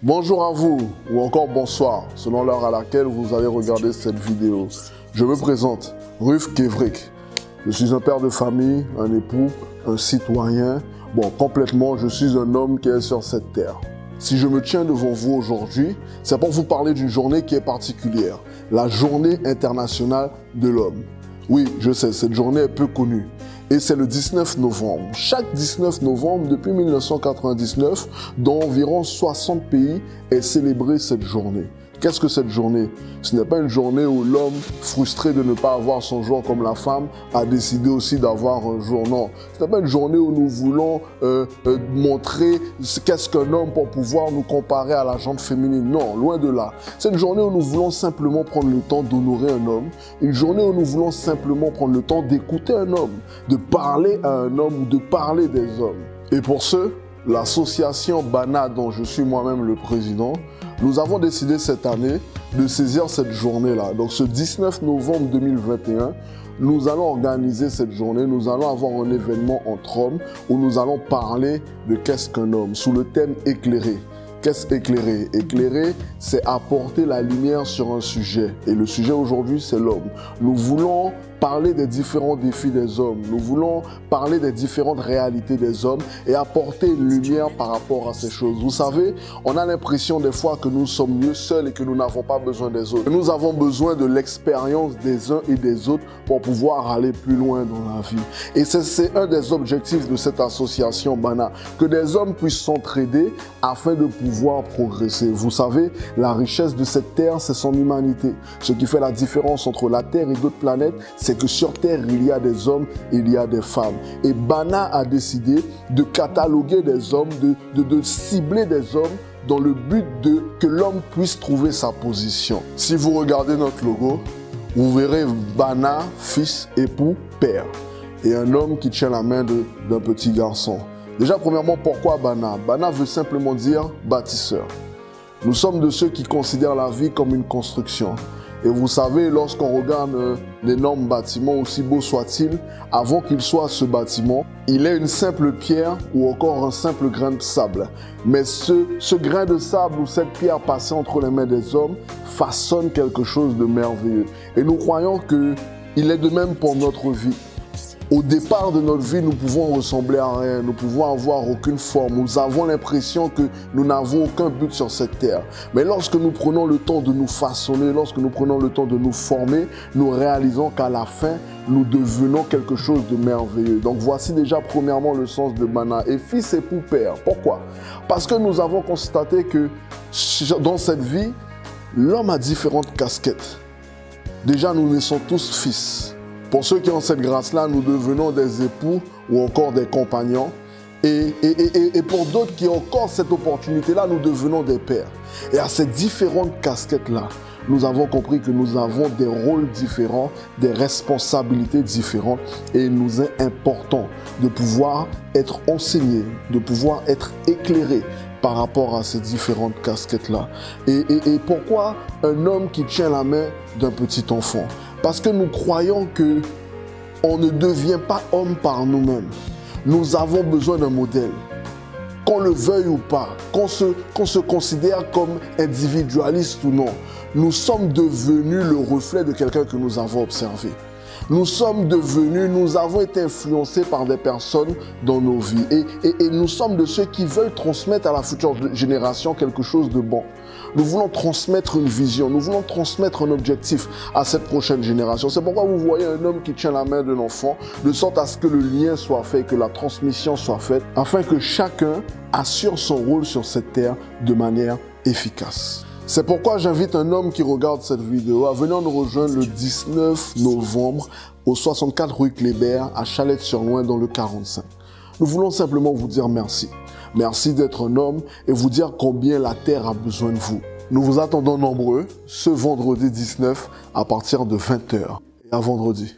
Bonjour à vous, ou encore bonsoir, selon l'heure à laquelle vous allez regarder cette vidéo. Je me présente, Ruf Kevrik. Je suis un père de famille, un époux, un citoyen. Bon, complètement, je suis un homme qui est sur cette terre. Si je me tiens devant vous aujourd'hui, c'est pour vous parler d'une journée qui est particulière, la Journée internationale de l'homme. Oui, je sais, cette journée est peu connue. Et c'est le 19 novembre. Chaque 19 novembre, depuis 1999, dans environ 60 pays, est célébrée cette journée. Qu'est-ce que cette journée? Ce n'est pas une journée où l'homme, frustré de ne pas avoir son jour comme la femme, a décidé aussi d'avoir un jour. Non, ce n'est pas une journée où nous voulons montrer qu'est-ce qu'un homme pour pouvoir nous comparer à la gente féminine. Non, loin de là. C'est une journée où nous voulons simplement prendre le temps d'honorer un homme. Une journée où nous voulons simplement prendre le temps d'écouter un homme, de parler à un homme ou de parler des hommes. Et pour ce, l'association Bana, dont je suis moi-même le président, nous avons décidé cette année de saisir cette journée-là. Donc ce 19 novembre 2021, nous allons organiser cette journée, nous allons avoir un événement entre hommes où nous allons parler de qu'est-ce qu'un homme, sous le thème éclairé. Qu'est-ce éclairer? Éclairer, c'est apporter la lumière sur un sujet. Et le sujet aujourd'hui, c'est l'homme. Nous voulons parler des différents défis des hommes. Nous voulons parler des différentes réalités des hommes et apporter une lumière par rapport à ces choses. Vous savez, on a l'impression des fois que nous sommes mieux seuls et que nous n'avons pas besoin des autres. Nous avons besoin de l'expérience des uns et des autres pour pouvoir aller plus loin dans la vie. Et c'est un des objectifs de cette association Bana, que des hommes puissent s'entraider afin de pouvoir progresser. Vous savez, la richesse de cette terre, c'est son humanité. Ce qui fait la différence entre la Terre et d'autres planètes, c'est que sur Terre, il y a des hommes, il y a des femmes. Et Bana a décidé de cataloguer des hommes, de cibler des hommes dans le but que l'homme puisse trouver sa position. Si vous regardez notre logo, vous verrez Bana, fils, époux, père. Et un homme qui tient la main d'un petit garçon. Déjà, premièrement, pourquoi Bana? Bana veut simplement dire bâtisseur. Nous sommes de ceux qui considèrent la vie comme une construction. Et vous savez, lorsqu'on regarde l'énorme bâtiment, aussi beau soit-il, avant qu'il soit ce bâtiment, il est une simple pierre ou encore un simple grain de sable. Mais ce grain de sable ou cette pierre passée entre les mains des hommes façonne quelque chose de merveilleux. Et nous croyons qu'il est de même pour notre vie. Au départ de notre vie, nous pouvons ressembler à rien, nous pouvons avoir aucune forme, nous avons l'impression que nous n'avons aucun but sur cette terre. Mais lorsque nous prenons le temps de nous façonner, lorsque nous prenons le temps de nous former, nous réalisons qu'à la fin, nous devenons quelque chose de merveilleux. Donc voici déjà premièrement le sens de Bana. Et fils, époux, père. Pourquoi? Parce que nous avons constaté que dans cette vie, l'homme a différentes casquettes. Déjà, nous naissons tous fils. Pour ceux qui ont cette grâce-là, nous devenons des époux ou encore des compagnons. Et pour d'autres qui ont encore cette opportunité-là, nous devenons des pères. Et à ces différentes casquettes-là, nous avons compris que nous avons des rôles différents, des responsabilités différentes. Et il nous est important de pouvoir être enseignés, de pouvoir être éclairés par rapport à ces différentes casquettes-là. Et pourquoi un homme qui tient la main d'un petit enfant? Parce que nous croyons qu'on ne devient pas homme par nous-mêmes. Nous avons besoin d'un modèle. Qu'on le veuille ou pas, qu'on se considère comme individualiste ou non, nous sommes devenus le reflet de quelqu'un que nous avons observé. Nous sommes devenus, nous avons été influencés par des personnes dans nos vies. Et nous sommes de ceux qui veulent transmettre à la future génération quelque chose de bon. Nous voulons transmettre une vision, nous voulons transmettre un objectif à cette prochaine génération. C'est pourquoi vous voyez un homme qui tient la main d'un enfant, de sorte à ce que le lien soit fait, que la transmission soit faite, afin que chacun assure son rôle sur cette terre de manière efficace. C'est pourquoi j'invite un homme qui regarde cette vidéo à venir nous rejoindre le 19 novembre au 64 rue Kléber à Chalette-sur-Loing dans le 45. Nous voulons simplement vous dire merci. Merci d'être un homme et vous dire combien la terre a besoin de vous. Nous vous attendons nombreux ce vendredi 19 à partir de 20 h. Et à vendredi.